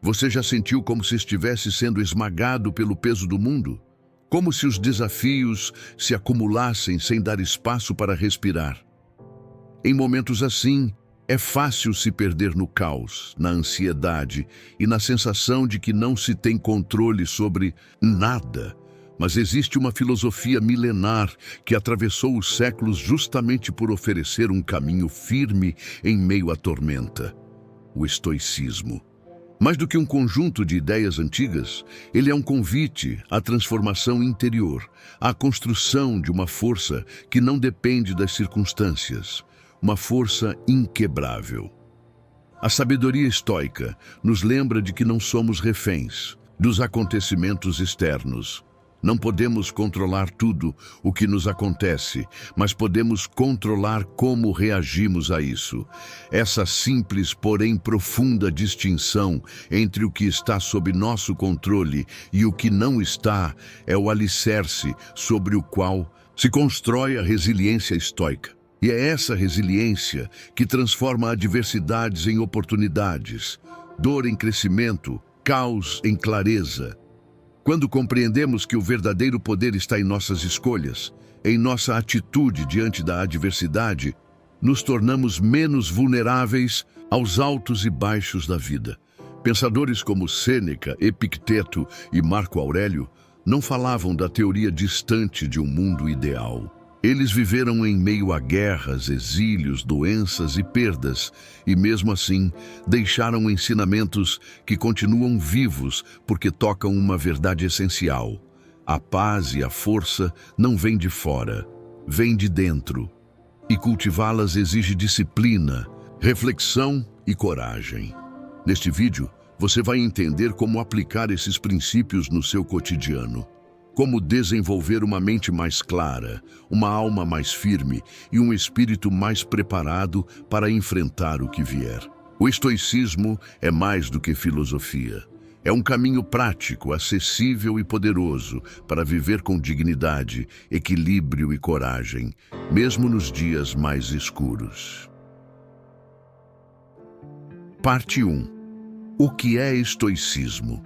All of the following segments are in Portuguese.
Você já sentiu como se estivesse sendo esmagado pelo peso do mundo? Como se os desafios se acumulassem sem dar espaço para respirar? Em momentos assim, é fácil se perder no caos, na ansiedade e na sensação de que não se tem controle sobre nada. Mas existe uma filosofia milenar que atravessou os séculos justamente por oferecer um caminho firme em meio à tormenta: o estoicismo. Mais do que um conjunto de ideias antigas, ele é um convite à transformação interior, à construção de uma força que não depende das circunstâncias, uma força inquebrável. A sabedoria estoica nos lembra de que não somos reféns dos acontecimentos externos. Não podemos controlar tudo o que nos acontece, mas podemos controlar como reagimos a isso. Essa simples, porém profunda distinção entre o que está sob nosso controle e o que não está é o alicerce sobre o qual se constrói a resiliência estoica. E é essa resiliência que transforma adversidades em oportunidades, dor em crescimento, caos em clareza. Quando compreendemos que o verdadeiro poder está em nossas escolhas, em nossa atitude diante da adversidade, nos tornamos menos vulneráveis aos altos e baixos da vida. Pensadores como Sêneca, Epicteto e Marco Aurélio não falavam da teoria distante de um mundo ideal. Eles viveram em meio a guerras, exílios, doenças e perdas, e mesmo assim deixaram ensinamentos que continuam vivos porque tocam uma verdade essencial. A paz e a força não vêm de fora, vêm de dentro. E cultivá-las exige disciplina, reflexão e coragem. Neste vídeo, você vai entender como aplicar esses princípios no seu cotidiano. Como desenvolver uma mente mais clara, uma alma mais firme e um espírito mais preparado para enfrentar o que vier. O estoicismo é mais do que filosofia. É um caminho prático, acessível e poderoso para viver com dignidade, equilíbrio e coragem, mesmo nos dias mais escuros. Parte 1. O que é estoicismo?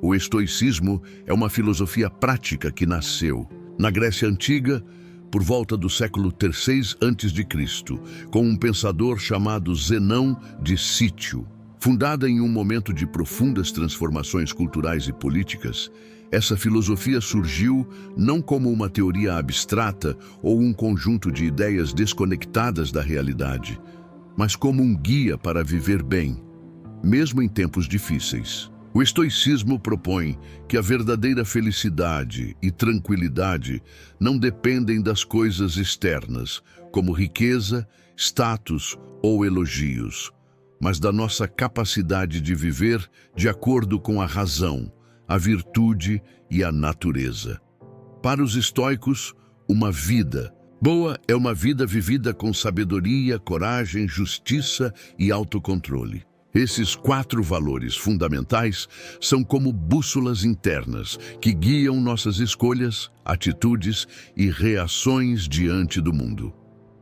O estoicismo é uma filosofia prática que nasceu na Grécia Antiga por volta do século III a.C., com um pensador chamado Zenão de Cítio. Fundada em um momento de profundas transformações culturais e políticas, essa filosofia surgiu não como uma teoria abstrata ou um conjunto de ideias desconectadas da realidade, mas como um guia para viver bem, mesmo em tempos difíceis. O estoicismo propõe que a verdadeira felicidade e tranquilidade não dependem das coisas externas, como riqueza, status ou elogios, mas da nossa capacidade de viver de acordo com a razão, a virtude e a natureza. Para os estoicos, uma vida boa é uma vida vivida com sabedoria, coragem, justiça e autocontrole. Esses 4 valores fundamentais são como bússolas internas que guiam nossas escolhas, atitudes e reações diante do mundo.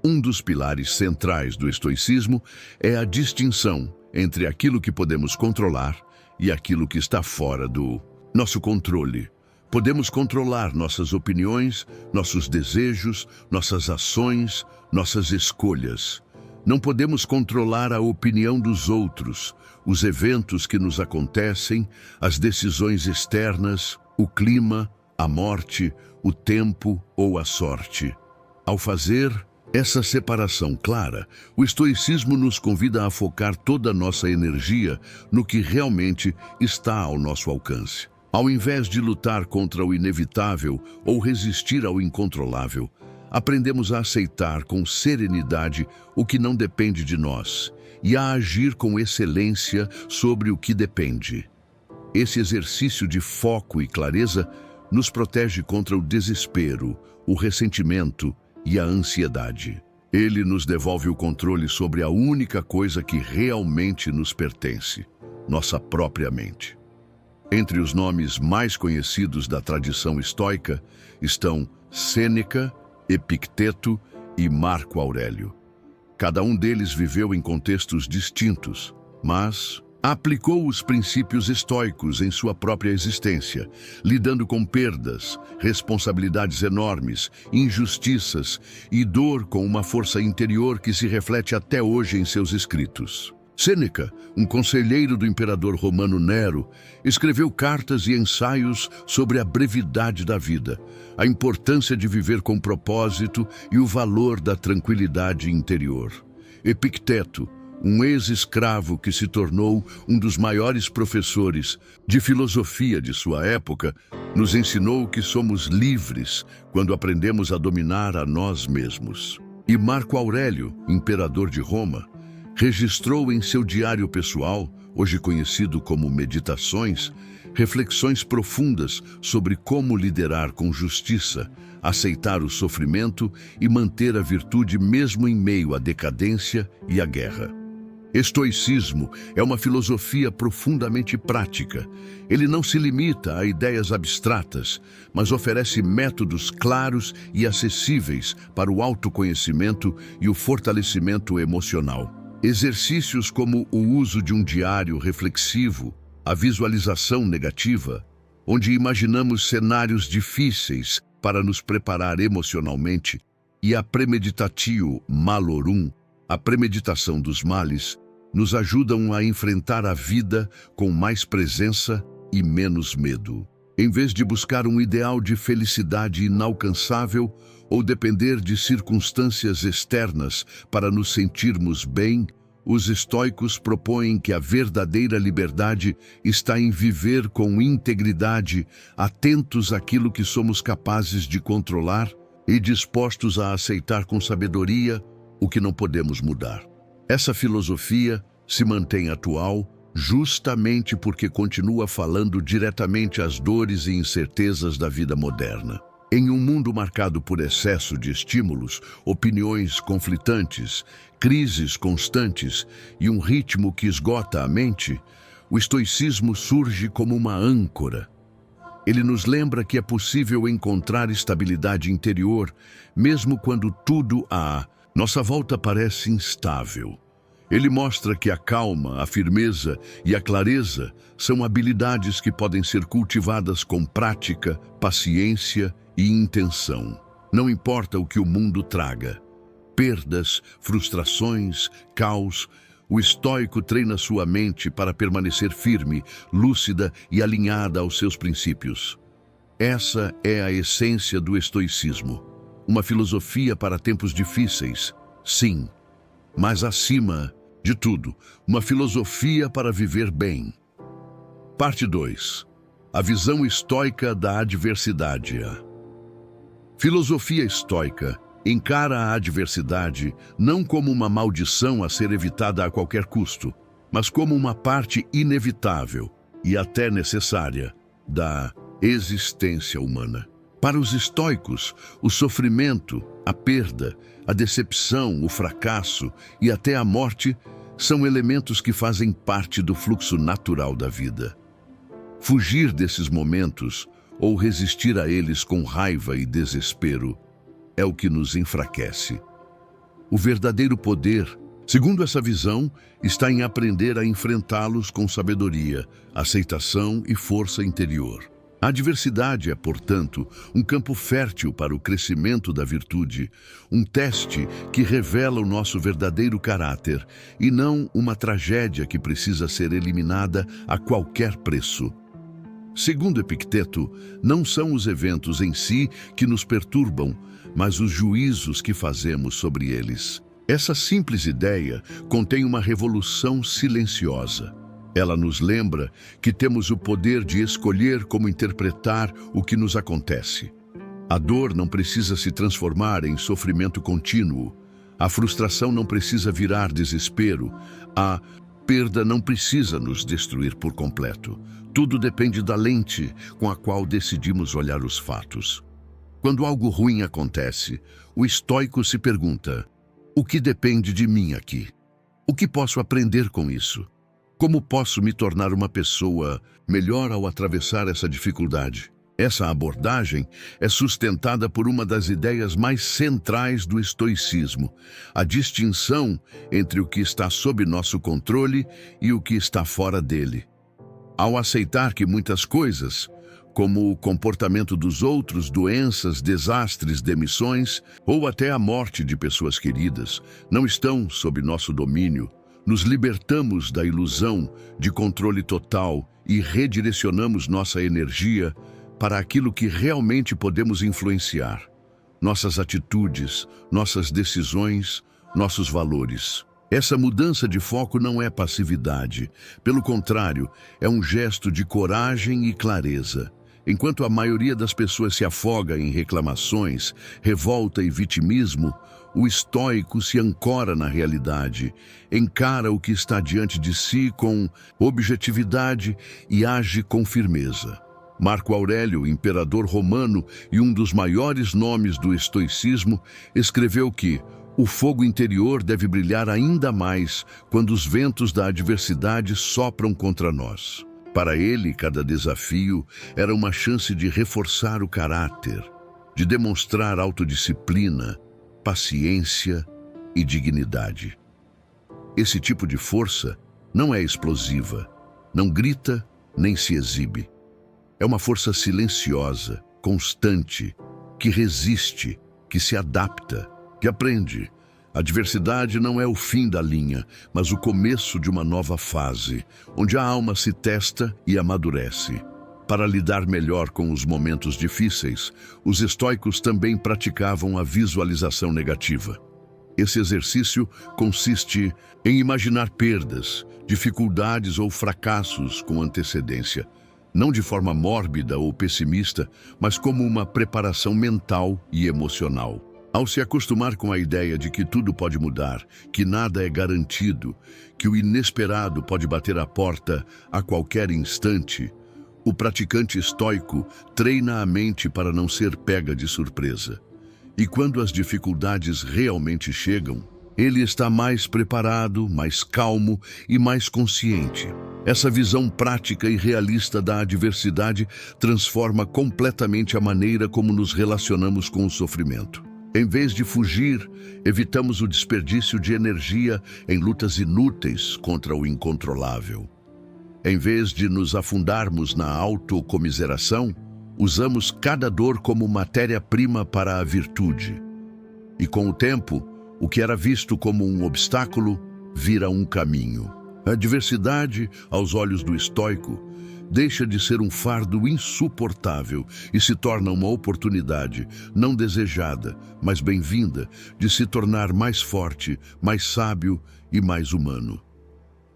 Um dos pilares centrais do estoicismo é a distinção entre aquilo que podemos controlar e aquilo que está fora do nosso controle. Podemos controlar nossas opiniões, nossos desejos, nossas ações, nossas escolhas. Não podemos controlar a opinião dos outros, os eventos que nos acontecem, as decisões externas, o clima, a morte, o tempo ou a sorte. Ao fazer essa separação clara, o estoicismo nos convida a focar toda a nossa energia no que realmente está ao nosso alcance. Ao invés de lutar contra o inevitável ou resistir ao incontrolável, aprendemos a aceitar com serenidade o que não depende de nós e a agir com excelência sobre o que depende. Esse exercício de foco e clareza nos protege contra o desespero, o ressentimento e a ansiedade. Ele nos devolve o controle sobre a única coisa que realmente nos pertence, nossa própria mente. Entre os nomes mais conhecidos da tradição estoica estão Sêneca, Epicteto e Marco Aurélio. Cada um deles viveu em contextos distintos, mas Aplicou os princípios estoicos em sua própria existência, lidando com perdas, responsabilidades enormes, injustiças e dor com uma força interior que se reflete até hoje em seus escritos. Sêneca, um conselheiro do imperador romano Nero, escreveu cartas e ensaios sobre a brevidade da vida, a importância de viver com propósito e o valor da tranquilidade interior. Epicteto, um ex-escravo que se tornou um dos maiores professores de filosofia de sua época, nos ensinou que somos livres quando aprendemos a dominar a nós mesmos. E Marco Aurélio, imperador de Roma, registrou em seu diário pessoal, hoje conhecido como Meditações, reflexões profundas sobre como liderar com justiça, aceitar o sofrimento e manter a virtude mesmo em meio à decadência e à guerra. Estoicismo é uma filosofia profundamente prática. Ele não se limita a ideias abstratas, mas oferece métodos claros e acessíveis para o autoconhecimento e o fortalecimento emocional. Exercícios como o uso de um diário reflexivo, a visualização negativa, onde imaginamos cenários difíceis para nos preparar emocionalmente, e a premeditatio malorum, a premeditação dos males, nos ajudam a enfrentar a vida com mais presença e menos medo. Em vez de buscar um ideal de felicidade inalcançável ou depender de circunstâncias externas para nos sentirmos bem, os estoicos propõem que a verdadeira liberdade está em viver com integridade, atentos àquilo que somos capazes de controlar e dispostos a aceitar com sabedoria o que não podemos mudar. Essa filosofia se mantém atual justamente porque continua falando diretamente às dores e incertezas da vida moderna. Em um mundo marcado por excesso de estímulos, opiniões conflitantes, crises constantes e um ritmo que esgota a mente, o estoicismo surge como uma âncora. Ele nos lembra que é possível encontrar estabilidade interior, mesmo quando tudo à nossa volta parece instável. Ele mostra que a calma, a firmeza e a clareza são habilidades que podem ser cultivadas com prática, paciência e intenção. Não importa o que o mundo traga. Perdas, frustrações, caos, o estoico treina sua mente para permanecer firme, lúcida e alinhada aos seus princípios. Essa é a essência do estoicismo. Uma filosofia para tempos difíceis, sim, mas acima de tudo, uma filosofia para viver bem. Parte 2. A visão estoica da adversidade. Filosofia estoica encara a adversidade não como uma maldição a ser evitada a qualquer custo, mas como uma parte inevitável e até necessária da existência humana. Para os estoicos, o sofrimento, a perda, a decepção, o fracasso e até a morte são elementos que fazem parte do fluxo natural da vida. Fugir desses momentos ou resistir a eles com raiva e desespero é o que nos enfraquece. O verdadeiro poder, segundo essa visão, está em aprender a enfrentá-los com sabedoria, aceitação e força interior. A adversidade é, portanto, um campo fértil para o crescimento da virtude, um teste que revela o nosso verdadeiro caráter e não uma tragédia que precisa ser eliminada a qualquer preço. Segundo Epicteto, não são os eventos em si que nos perturbam, mas os juízos que fazemos sobre eles. Essa simples ideia contém uma revolução silenciosa. Ela nos lembra que temos o poder de escolher como interpretar o que nos acontece. A dor não precisa se transformar em sofrimento contínuo. A frustração não precisa virar desespero. A perda não precisa nos destruir por completo. Tudo depende da lente com a qual decidimos olhar os fatos. Quando algo ruim acontece, o estoico se pergunta: o que depende de mim aqui? O que posso aprender com isso? Como posso me tornar uma pessoa melhor ao atravessar essa dificuldade? Essa abordagem é sustentada por uma das ideias mais centrais do estoicismo, a distinção entre o que está sob nosso controle e o que está fora dele. Ao aceitar que muitas coisas, como o comportamento dos outros, doenças, desastres, demissões ou até a morte de pessoas queridas, não estão sob nosso domínio, nos libertamos da ilusão de controle total e redirecionamos nossa energia para aquilo que realmente podemos influenciar: nossas atitudes, nossas decisões, nossos valores. Essa mudança de foco não é passividade. Pelo contrário, é um gesto de coragem e clareza. Enquanto a maioria das pessoas se afoga em reclamações, revolta e vitimismo, o estoico se ancora na realidade, encara o que está diante de si com objetividade e age com firmeza. Marco Aurélio, imperador romano e um dos maiores nomes do estoicismo, escreveu que o fogo interior deve brilhar ainda mais quando os ventos da adversidade sopram contra nós. Para ele, cada desafio era uma chance de reforçar o caráter, de demonstrar autodisciplina, paciência e dignidade. Esse tipo de força não é explosiva, não grita nem se exibe. É uma força silenciosa, constante, que resiste, que se adapta, que aprende. A adversidade não é o fim da linha, mas o começo de uma nova fase, onde a alma se testa e amadurece. Para lidar melhor com os momentos difíceis, os estoicos também praticavam a visualização negativa. Esse exercício consiste em imaginar perdas, dificuldades ou fracassos com antecedência, não de forma mórbida ou pessimista, mas como uma preparação mental e emocional. Ao se acostumar com a ideia de que tudo pode mudar, que nada é garantido, que o inesperado pode bater à porta a qualquer instante, o praticante estoico treina a mente para não ser pega de surpresa. E quando as dificuldades realmente chegam, ele está mais preparado, mais calmo e mais consciente. Essa visão prática e realista da adversidade transforma completamente a maneira como nos relacionamos com o sofrimento. Em vez de fugir, evitamos o desperdício de energia em lutas inúteis contra o incontrolável. Em vez de nos afundarmos na autocomiseração, usamos cada dor como matéria-prima para a virtude. E com o tempo, o que era visto como um obstáculo vira um caminho. A adversidade, aos olhos do estoico, deixa de ser um fardo insuportável e se torna uma oportunidade, não desejada, mas bem-vinda, de se tornar mais forte, mais sábio e mais humano.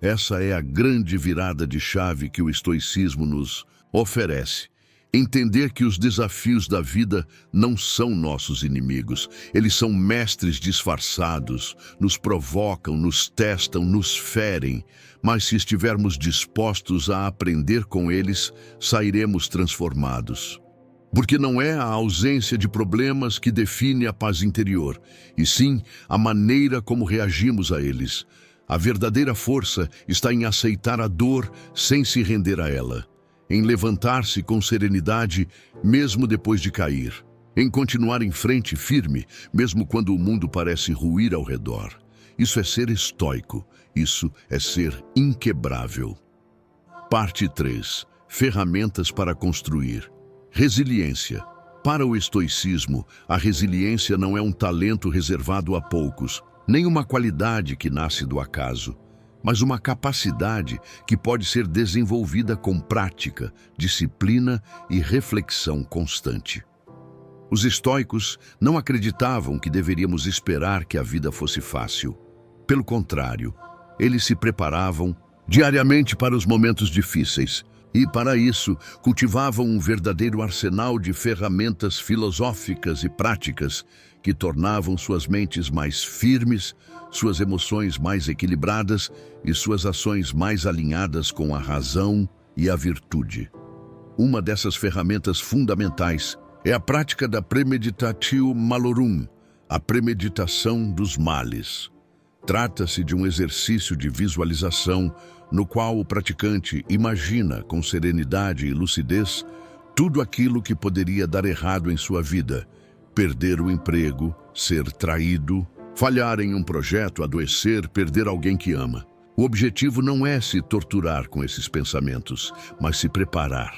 Essa é a grande virada de chave que o estoicismo nos oferece. Entender que os desafios da vida não são nossos inimigos. Eles são mestres disfarçados, nos provocam, nos testam, nos ferem. Mas se estivermos dispostos a aprender com eles, sairemos transformados. Porque não é a ausência de problemas que define a paz interior, e sim a maneira como reagimos a eles. A verdadeira força está em aceitar a dor sem se render a ela, em levantar-se com serenidade mesmo depois de cair, em continuar em frente firme mesmo quando o mundo parece ruir ao redor. Isso é ser estoico, isso é ser inquebrável. Parte 3. Ferramentas para construir. Resiliência. Para o estoicismo, a resiliência não é um talento reservado a poucos, nem uma qualidade que nasce do acaso, mas uma capacidade que pode ser desenvolvida com prática, disciplina e reflexão constante. Os estoicos não acreditavam que deveríamos esperar que a vida fosse fácil. Pelo contrário, eles se preparavam diariamente para os momentos difíceis e, para isso, cultivavam um verdadeiro arsenal de ferramentas filosóficas e práticas que tornavam suas mentes mais firmes, suas emoções mais equilibradas e suas ações mais alinhadas com a razão e a virtude. Uma dessas ferramentas fundamentais é a prática da premeditatio malorum, a premeditação dos males. Trata-se de um exercício de visualização no qual o praticante imagina com serenidade e lucidez tudo aquilo que poderia dar errado em sua vida: perder o emprego, ser traído, falhar em um projeto, adoecer, perder alguém que ama. O objetivo não é se torturar com esses pensamentos, mas se preparar.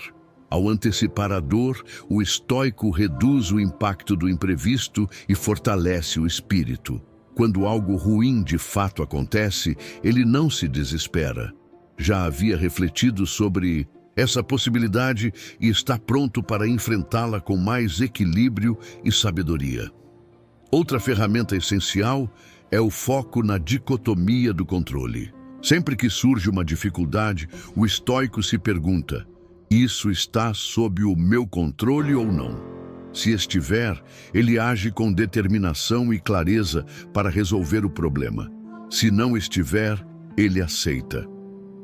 Ao antecipar a dor, o estoico reduz o impacto do imprevisto e fortalece o espírito. Quando algo ruim de fato acontece, ele não se desespera. Já havia refletido sobre essa possibilidade e está pronto para enfrentá-la com mais equilíbrio e sabedoria. Outra ferramenta essencial é o foco na dicotomia do controle. Sempre que surge uma dificuldade, o estoico se pergunta: isso está sob o meu controle ou não? Se estiver, ele age com determinação e clareza para resolver o problema. Se não estiver, ele aceita.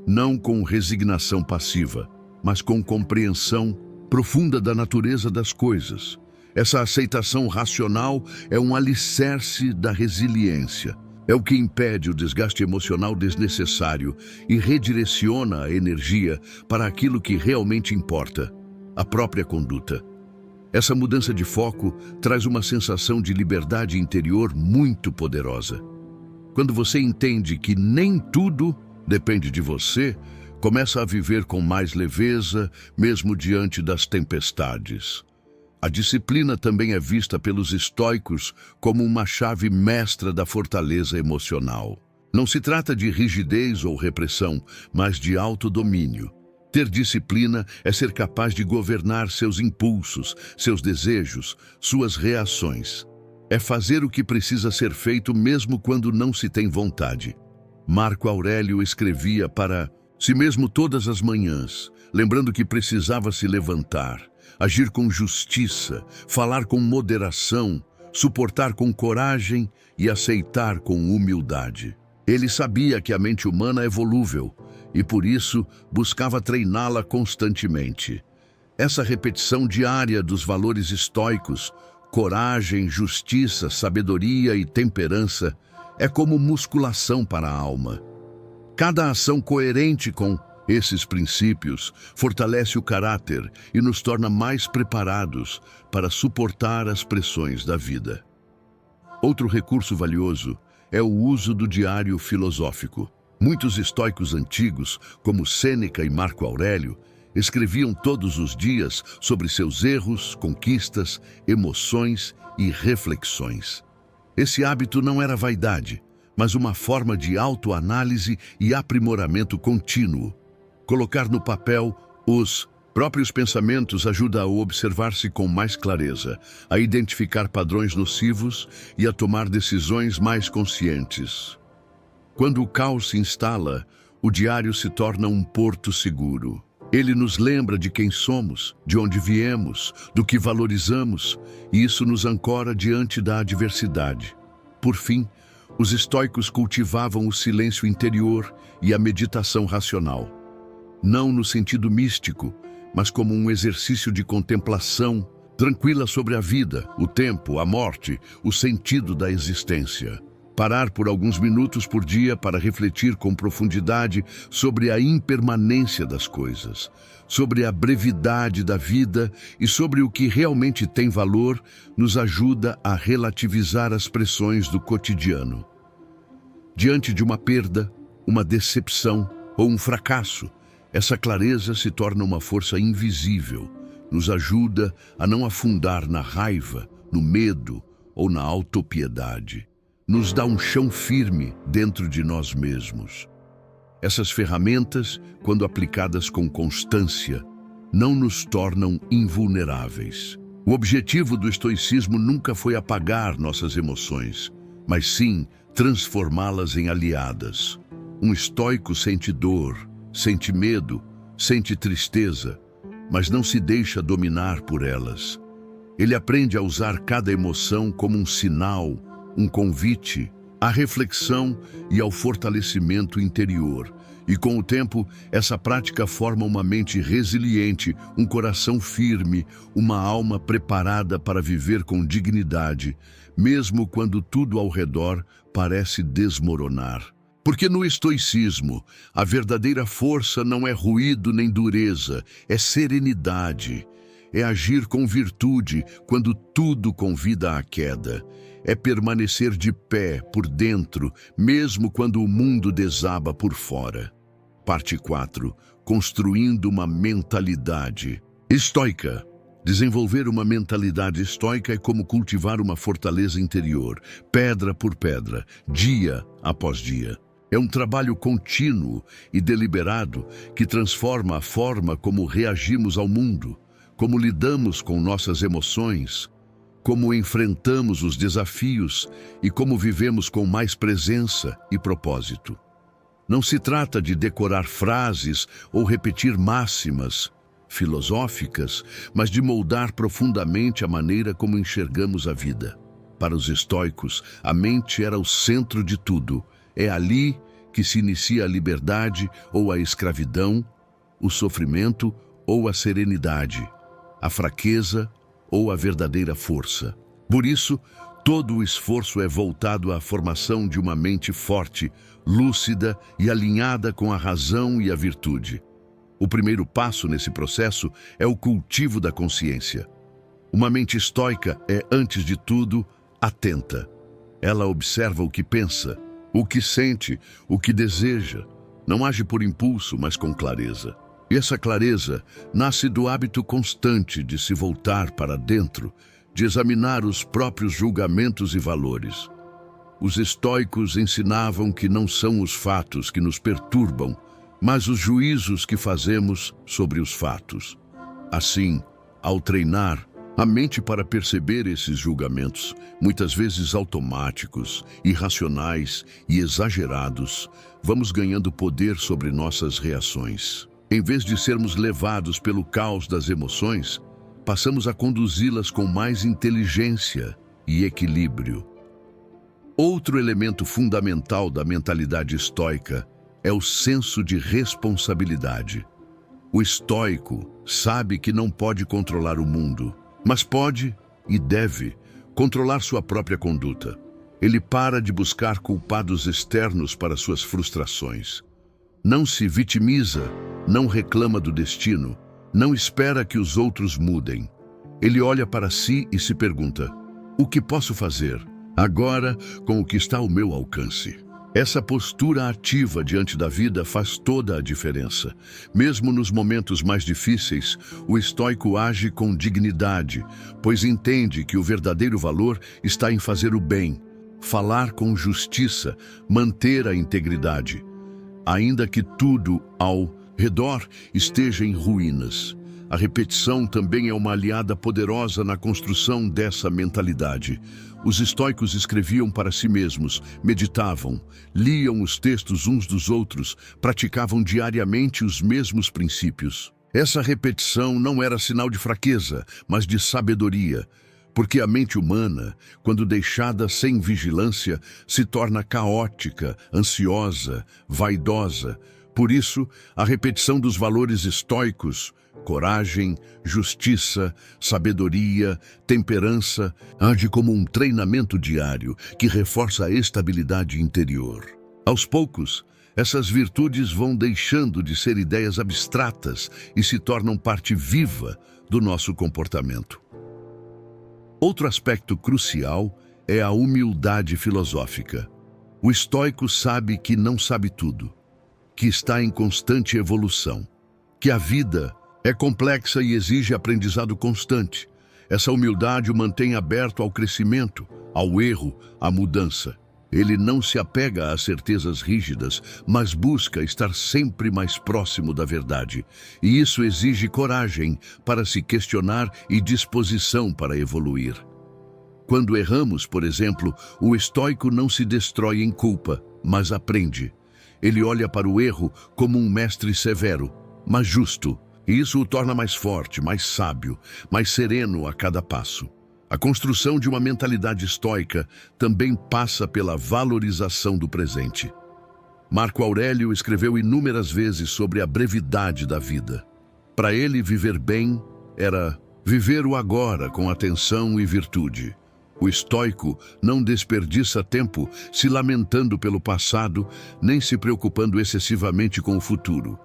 Não com resignação passiva, mas com compreensão profunda da natureza das coisas. Essa aceitação racional é um alicerce da resiliência. É o que impede o desgaste emocional desnecessário e redireciona a energia para aquilo que realmente importa: a própria conduta. Essa mudança de foco traz uma sensação de liberdade interior muito poderosa. Quando você entende que nem tudo depende de você, começa a viver com mais leveza, mesmo diante das tempestades. A disciplina também é vista pelos estoicos como uma chave mestra da fortaleza emocional. Não se trata de rigidez ou repressão, mas de autodomínio. Ter disciplina é ser capaz de governar seus impulsos, seus desejos, suas reações. É fazer o que precisa ser feito mesmo quando não se tem vontade. Marco Aurélio escrevia para si mesmo todas as manhãs, lembrando que precisava se levantar, agir com justiça, falar com moderação, suportar com coragem e aceitar com humildade. Ele sabia que a mente humana é volúvel e, por isso, buscava treiná-la constantemente. Essa repetição diária dos valores estoicos, coragem, justiça, sabedoria e temperança, é como musculação para a alma. Cada ação coerente com esses princípios fortalece o caráter e nos torna mais preparados para suportar as pressões da vida. Outro recurso valioso é o uso do diário filosófico. Muitos estoicos antigos, como Sêneca e Marco Aurélio, escreviam todos os dias sobre seus erros, conquistas, emoções e reflexões. Esse hábito não era vaidade, mas uma forma de autoanálise e aprimoramento contínuo. Colocar no papel os próprios pensamentos ajuda a observar-se com mais clareza, a identificar padrões nocivos e a tomar decisões mais conscientes. Quando o caos se instala, o diário se torna um porto seguro. Ele nos lembra de quem somos, de onde viemos, do que valorizamos, e isso nos ancora diante da adversidade. Por fim, os estoicos cultivavam o silêncio interior e a meditação racional. Não no sentido místico, mas como um exercício de contemplação tranquila sobre a vida, o tempo, a morte, o sentido da existência. Parar por alguns minutos por dia para refletir com profundidade sobre a impermanência das coisas, sobre a brevidade da vida e sobre o que realmente tem valor, nos ajuda a relativizar as pressões do cotidiano. Diante de uma perda, uma decepção ou um fracasso, essa clareza se torna uma força invisível, nos ajuda a não afundar na raiva, no medo ou na autopiedade. Nos dá um chão firme dentro de nós mesmos. Essas ferramentas, quando aplicadas com constância, não nos tornam invulneráveis. O objetivo do estoicismo nunca foi apagar nossas emoções, mas sim transformá-las em aliadas. Um estoico sente dor, sente medo, sente tristeza, mas não se deixa dominar por elas. Ele aprende a usar cada emoção como um sinal, um convite à reflexão e ao fortalecimento interior. E com o tempo, essa prática forma uma mente resiliente, um coração firme, uma alma preparada para viver com dignidade, mesmo quando tudo ao redor parece desmoronar. Porque no estoicismo, a verdadeira força não é ruído nem dureza, é serenidade. é agir com virtude quando tudo convida à queda. É permanecer de pé por dentro, mesmo quando o mundo desaba por fora. Parte 4. Construindo uma mentalidade estoica. Desenvolver uma mentalidade estoica é como cultivar uma fortaleza interior, pedra por pedra, dia após dia. É um trabalho contínuo e deliberado que transforma a forma como reagimos ao mundo, como lidamos com nossas emoções, como enfrentamos os desafios e como vivemos com mais presença e propósito. Não se trata de decorar frases ou repetir máximas filosóficas, mas de moldar profundamente a maneira como enxergamos a vida. Para os estoicos, a mente era o centro de tudo. É ali que se inicia a liberdade ou a escravidão, o sofrimento ou a serenidade, a fraqueza ou a verdadeira força. Por isso, todo o esforço é voltado à formação de uma mente forte, lúcida e alinhada com a razão e a virtude. O primeiro passo nesse processo é o cultivo da consciência. Uma mente estoica é, antes de tudo, atenta. Ela observa o que pensa, o que sente, o que deseja. Não age por impulso, mas com clareza. E essa clareza nasce do hábito constante de se voltar para dentro, de examinar os próprios julgamentos e valores. Os estoicos ensinavam que não são os fatos que nos perturbam, mas os juízos que fazemos sobre os fatos. Assim, ao treinar a mente para perceber esses julgamentos, muitas vezes automáticos, irracionais e exagerados, vamos ganhando poder sobre nossas reações. Em vez de sermos levados pelo caos das emoções, passamos a conduzi-las com mais inteligência e equilíbrio. Outro elemento fundamental da mentalidade estoica é o senso de responsabilidade. O estoico sabe que não pode controlar o mundo, mas pode e deve controlar sua própria conduta. Ele para de buscar culpados externos para suas frustrações. Não se vitimiza, não reclama do destino, não espera que os outros mudem. Ele olha para si e se pergunta: o que posso fazer agora com o que está ao meu alcance? Essa postura ativa diante da vida faz toda a diferença. Mesmo nos momentos mais difíceis, o estoico age com dignidade, pois entende que o verdadeiro valor está em fazer o bem, falar com justiça, manter a integridade, ainda que tudo ao redor esteja em ruínas. A repetição também é uma aliada poderosa na construção dessa mentalidade. Os estoicos escreviam para si mesmos, meditavam, liam os textos uns dos outros, praticavam diariamente os mesmos princípios. Essa repetição não era sinal de fraqueza, mas de sabedoria, porque a mente humana, quando deixada sem vigilância, se torna caótica, ansiosa, vaidosa. Por isso, a repetição dos valores estoicos, coragem, justiça, sabedoria, temperança, age como um treinamento diário que reforça a estabilidade interior. Aos poucos, essas virtudes vão deixando de ser ideias abstratas e se tornam parte viva do nosso comportamento. Outro aspecto crucial é a humildade filosófica. O estoico sabe que não sabe tudo, que está em constante evolução, que a vida é complexa e exige aprendizado constante. Essa humildade o mantém aberto ao crescimento, ao erro, à mudança. Ele não se apega às certezas rígidas, mas busca estar sempre mais próximo da verdade. E isso exige coragem para se questionar e disposição para evoluir. Quando erramos, por exemplo, o estoico não se destrói em culpa, mas aprende. Ele olha para o erro como um mestre severo, mas justo. E isso o torna mais forte, mais sábio, mais sereno a cada passo. A construção de uma mentalidade estoica também passa pela valorização do presente. Marco Aurélio escreveu inúmeras vezes sobre a brevidade da vida. Para ele, viver bem era viver o agora com atenção e virtude. O estoico não desperdiça tempo se lamentando pelo passado, nem se preocupando excessivamente com o futuro.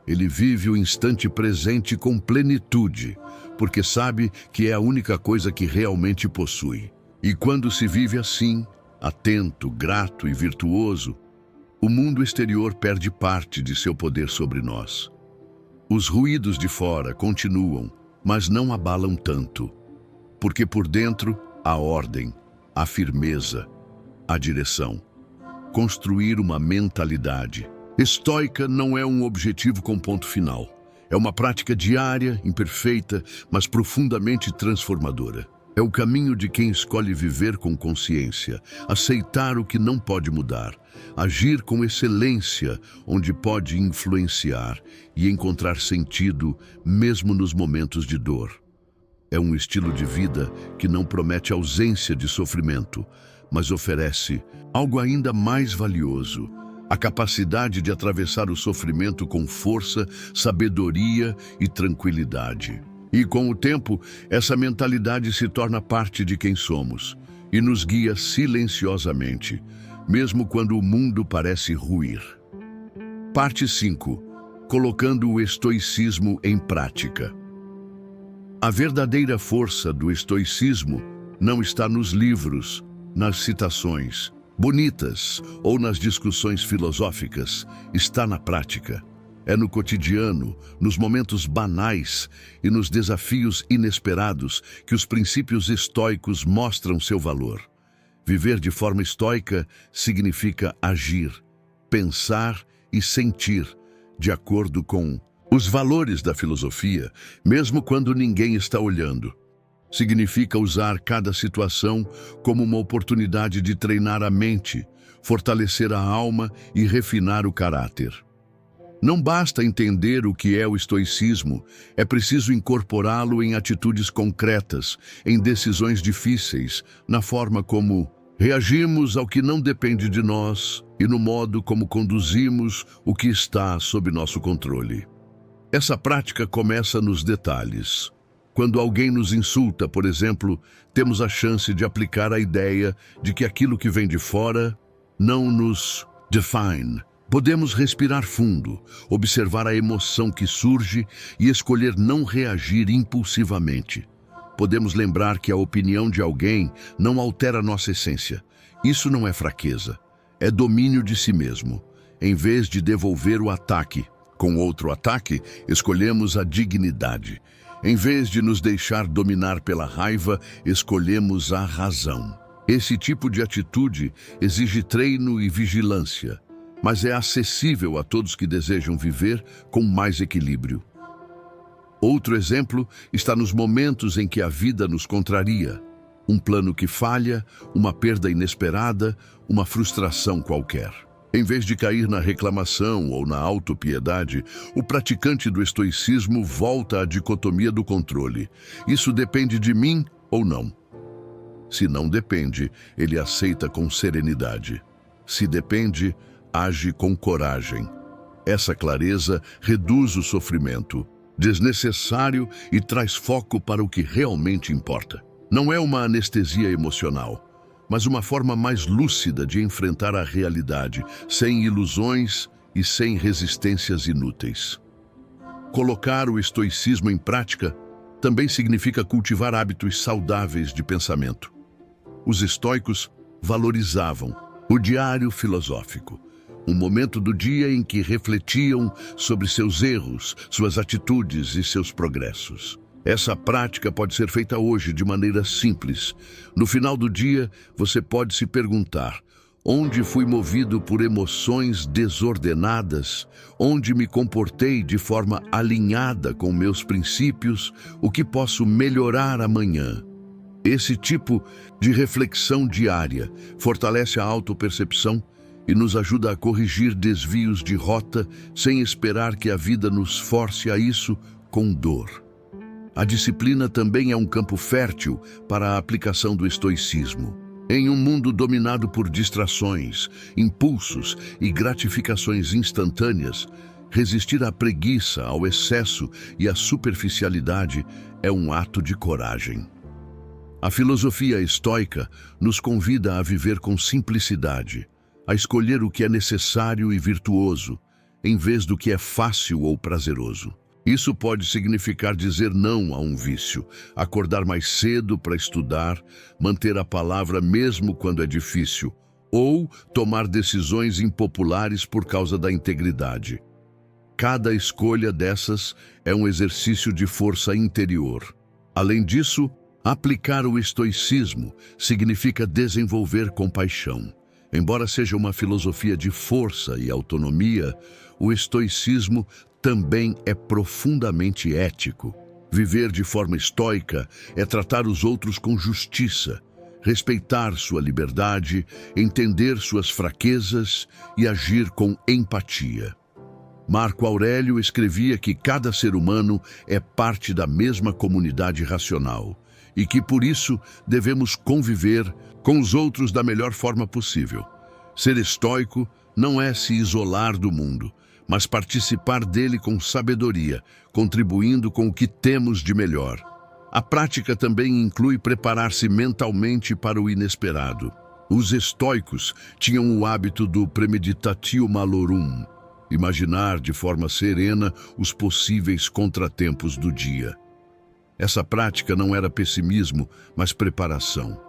Ele vive o instante presente com plenitude, porque sabe que é a única coisa que realmente possui. E quando se vive assim, atento, grato e virtuoso, o mundo exterior perde parte de seu poder sobre nós. Os ruídos de fora continuam, mas não abalam tanto, porque por dentro há ordem, há firmeza, há direção. Construir uma mentalidade estoica não é um objetivo com ponto final. É uma prática diária, imperfeita, mas profundamente transformadora. É o caminho de quem escolhe viver com consciência, aceitar o que não pode mudar, agir com excelência onde pode influenciar e encontrar sentido mesmo nos momentos de dor. É um estilo de vida que não promete ausência de sofrimento, mas oferece algo ainda mais valioso: a capacidade de atravessar o sofrimento com força, sabedoria e tranquilidade. E com o tempo, essa mentalidade se torna parte de quem somos e nos guia silenciosamente, mesmo quando o mundo parece ruir. Parte 5. Colocando o estoicismo em prática. A verdadeira força do estoicismo não está nos livros, nas citações bonitas ou nas discussões filosóficas, está na prática. É no cotidiano, nos momentos banais e nos desafios inesperados que os princípios estoicos mostram seu valor. Viver de forma estoica significa agir, pensar e sentir de acordo com os valores da filosofia, mesmo quando ninguém está olhando. Significa usar cada situação como uma oportunidade de treinar a mente, fortalecer a alma e refinar o caráter. Não basta entender o que é o estoicismo, é preciso incorporá-lo em atitudes concretas, em decisões difíceis, na forma como reagimos ao que não depende de nós e no modo como conduzimos o que está sob nosso controle. Essa prática começa nos detalhes. Quando alguém nos insulta, por exemplo, temos a chance de aplicar a ideia de que aquilo que vem de fora não nos define. Podemos respirar fundo, observar a emoção que surge e escolher não reagir impulsivamente. Podemos lembrar que a opinião de alguém não altera nossa essência. Isso não é fraqueza, é domínio de si mesmo. Em vez de devolver o ataque com outro ataque, escolhemos a dignidade. Em vez de nos deixar dominar pela raiva, escolhemos a razão. Esse tipo de atitude exige treino e vigilância, mas é acessível a todos que desejam viver com mais equilíbrio. Outro exemplo está nos momentos em que a vida nos contraria. Um plano que falha, uma perda inesperada, uma frustração qualquer. Em vez de cair na reclamação ou na autopiedade, o praticante do estoicismo volta à dicotomia do controle. Isso depende de mim ou não? Se não depende, ele aceita com serenidade. Se depende, age com coragem. Essa clareza reduz o sofrimento desnecessário e traz foco para o que realmente importa. Não é uma anestesia emocional, mas uma forma mais lúcida de enfrentar a realidade, sem ilusões e sem resistências inúteis. Colocar o estoicismo em prática também significa cultivar hábitos saudáveis de pensamento. Os estoicos valorizavam o diário filosófico, um momento do dia em que refletiam sobre seus erros, suas atitudes e seus progressos. Essa prática pode ser feita hoje de maneira simples. No final do dia, você pode se perguntar: onde fui movido por emoções desordenadas? Onde me comportei de forma alinhada com meus princípios? O que posso melhorar amanhã? Esse tipo de reflexão diária fortalece a autopercepção e nos ajuda a corrigir desvios de rota sem esperar que a vida nos force a isso com dor. A disciplina também é um campo fértil para a aplicação do estoicismo. Em um mundo dominado por distrações, impulsos e gratificações instantâneas, resistir à preguiça, ao excesso e à superficialidade é um ato de coragem. A filosofia estoica nos convida a viver com simplicidade, a escolher o que é necessário e virtuoso, em vez do que é fácil ou prazeroso. Isso pode significar dizer não a um vício, acordar mais cedo para estudar, manter a palavra mesmo quando é difícil, ou tomar decisões impopulares por causa da integridade. Cada escolha dessas é um exercício de força interior. Além disso, aplicar o estoicismo significa desenvolver compaixão. Embora seja uma filosofia de força e autonomia, o estoicismo também é profundamente ético. Viver de forma estoica é tratar os outros com justiça, respeitar sua liberdade, entender suas fraquezas e agir com empatia. Marco Aurélio escrevia que cada ser humano é parte da mesma comunidade racional e que, por isso, devemos conviver com os outros da melhor forma possível. Ser estoico não é se isolar do mundo, mas participar dele com sabedoria, contribuindo com o que temos de melhor. A prática também inclui preparar-se mentalmente para o inesperado. Os estoicos tinham o hábito do premeditatio malorum, imaginar de forma serena os possíveis contratempos do dia. Essa prática não era pessimismo, mas preparação.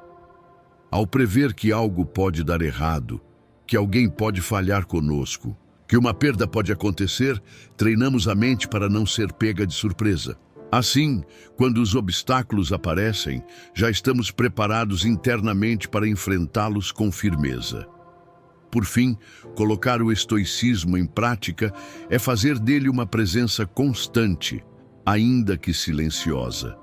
Ao prever que algo pode dar errado, que alguém pode falhar conosco, que uma perda pode acontecer, treinamos a mente para não ser pega de surpresa. Assim, quando os obstáculos aparecem, já estamos preparados internamente para enfrentá-los com firmeza. Por fim, colocar o estoicismo em prática é fazer dele uma presença constante, ainda que silenciosa.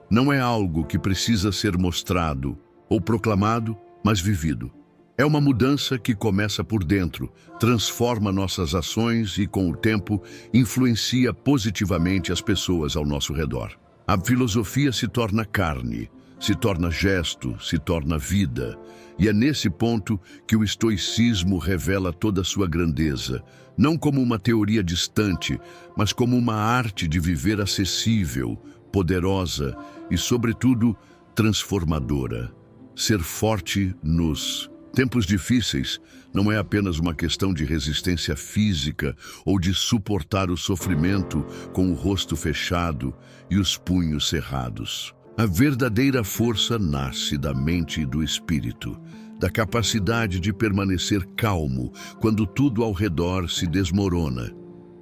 Não é algo que precisa ser mostrado ou proclamado, mas vivido. É uma mudança que começa por dentro, transforma nossas ações e, com o tempo, influencia positivamente as pessoas ao nosso redor. A filosofia se torna carne, se torna gesto, se torna vida. E é nesse ponto que o estoicismo revela toda a sua grandeza, não como uma teoria distante, mas como uma arte de viver acessível, poderosa e, sobretudo, transformadora. Ser forte nos tempos difíceis não é apenas uma questão de resistência física ou de suportar o sofrimento com o rosto fechado e os punhos cerrados. A verdadeira força nasce da mente e do espírito, da capacidade de permanecer calmo quando tudo ao redor se desmorona,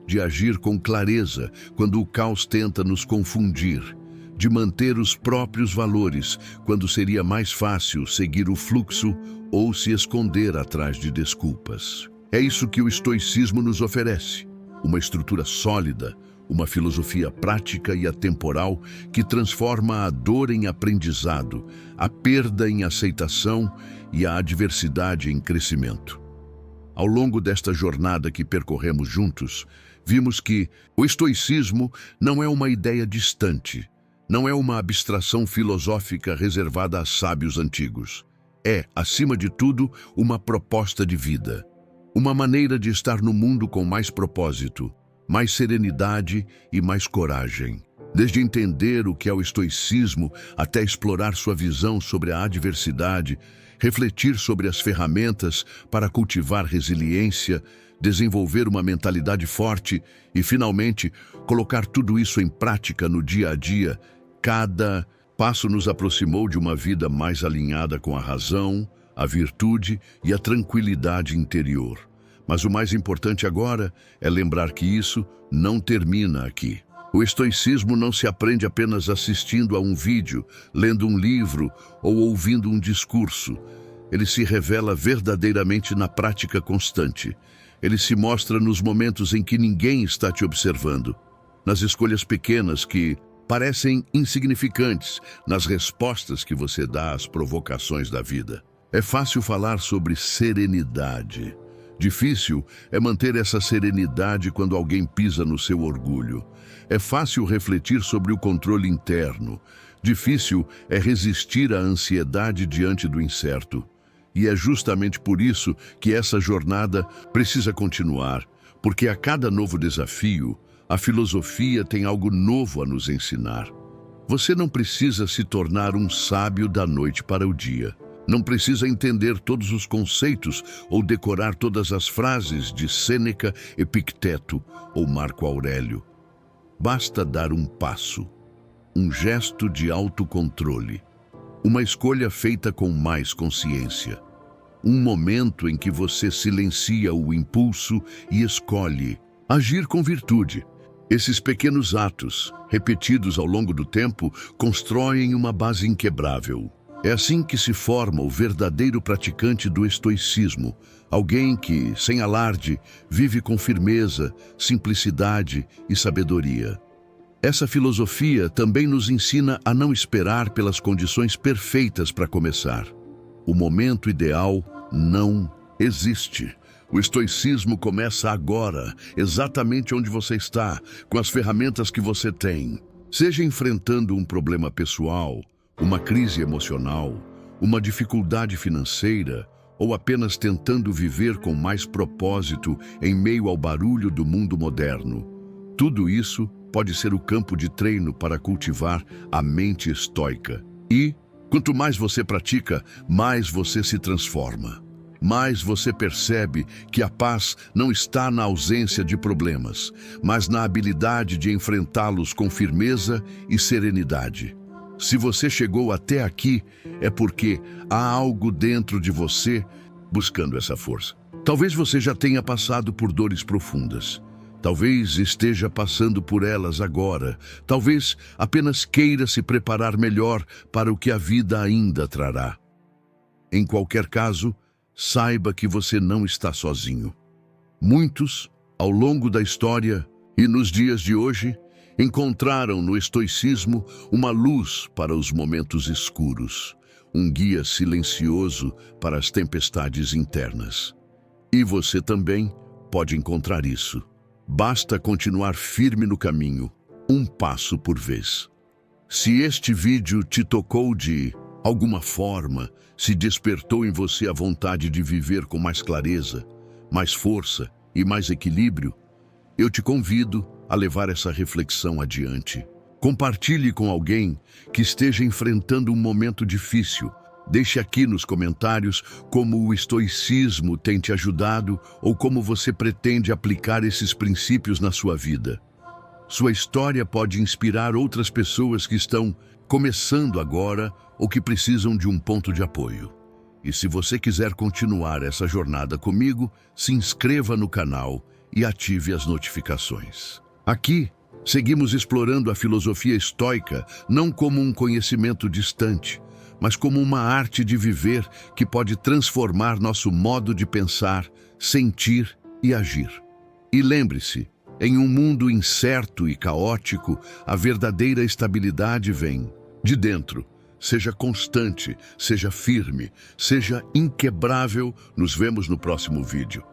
de agir com clareza quando o caos tenta nos confundir, de manter os próprios valores quando seria mais fácil seguir o fluxo ou se esconder atrás de desculpas. É isso que o estoicismo nos oferece, uma estrutura sólida, uma filosofia prática e atemporal que transforma a dor em aprendizado, a perda em aceitação e a adversidade em crescimento. Ao longo desta jornada que percorremos juntos, vimos que o estoicismo não é uma ideia distante, não é uma abstração filosófica reservada a sábios antigos. É, acima de tudo, uma proposta de vida, uma maneira de estar no mundo com mais propósito, mais serenidade e mais coragem. Desde entender o que é o estoicismo até explorar sua visão sobre a adversidade, refletir sobre as ferramentas para cultivar resiliência, desenvolver uma mentalidade forte e, finalmente, colocar tudo isso em prática no dia a dia, cada passo nos aproximou de uma vida mais alinhada com a razão, a virtude e a tranquilidade interior. Mas o mais importante agora é lembrar que isso não termina aqui. O estoicismo não se aprende apenas assistindo a um vídeo, lendo um livro ou ouvindo um discurso. Ele se revela verdadeiramente na prática constante. Ele se mostra nos momentos em que ninguém está te observando, nas escolhas pequenas que parecem insignificantes, nas respostas que você dá às provocações da vida. É fácil falar sobre serenidade. Difícil é manter essa serenidade quando alguém pisa no seu orgulho. É fácil refletir sobre o controle interno. Difícil é resistir à ansiedade diante do incerto. E é justamente por isso que essa jornada precisa continuar, porque a cada novo desafio, a filosofia tem algo novo a nos ensinar. Você não precisa se tornar um sábio da noite para o dia. Não precisa entender todos os conceitos ou decorar todas as frases de Sêneca, Epicteto ou Marco Aurélio. Basta dar um passo, um gesto de autocontrole, uma escolha feita com mais consciência, um momento em que você silencia o impulso e escolhe agir com virtude. Esses pequenos atos, repetidos ao longo do tempo, constroem uma base inquebrável. É assim que se forma o verdadeiro praticante do estoicismo, alguém que, sem alarde, vive com firmeza, simplicidade e sabedoria. Essa filosofia também nos ensina a não esperar pelas condições perfeitas para começar. O momento ideal não existe. O estoicismo começa agora, exatamente onde você está, com as ferramentas que você tem. Seja enfrentando um problema pessoal, uma crise emocional, uma dificuldade financeira, ou apenas tentando viver com mais propósito em meio ao barulho do mundo moderno. Tudo isso pode ser o campo de treino para cultivar a mente estoica. E, quanto mais você pratica, mais você se transforma. Mais você percebe que a paz não está na ausência de problemas, mas na habilidade de enfrentá-los com firmeza e serenidade. Se você chegou até aqui, é porque há algo dentro de você buscando essa força. Talvez você já tenha passado por dores profundas. Talvez esteja passando por elas agora. Talvez apenas queira se preparar melhor para o que a vida ainda trará. Em qualquer caso, saiba que você não está sozinho. Muitos, ao longo da história e nos dias de hoje, encontraram no estoicismo uma luz para os momentos escuros, um guia silencioso para as tempestades internas. E você também pode encontrar isso. Basta continuar firme no caminho, um passo por vez. Se este vídeo te tocou de alguma forma, se despertou em você a vontade de viver com mais clareza, mais força e mais equilíbrio, eu te convido a levar essa reflexão adiante. Compartilhe com alguém que esteja enfrentando um momento difícil. Deixe aqui nos comentários como o estoicismo tem te ajudado ou como você pretende aplicar esses princípios na sua vida. Sua história pode inspirar outras pessoas que estão começando agora ou que precisam de um ponto de apoio. E se você quiser continuar essa jornada comigo, se inscreva no canal e ative as notificações. Aqui, seguimos explorando a filosofia estoica não como um conhecimento distante, mas como uma arte de viver que pode transformar nosso modo de pensar, sentir e agir. E lembre-se, em um mundo incerto e caótico, a verdadeira estabilidade vem de dentro. Seja constante, seja firme, seja inquebrável. Nos vemos no próximo vídeo.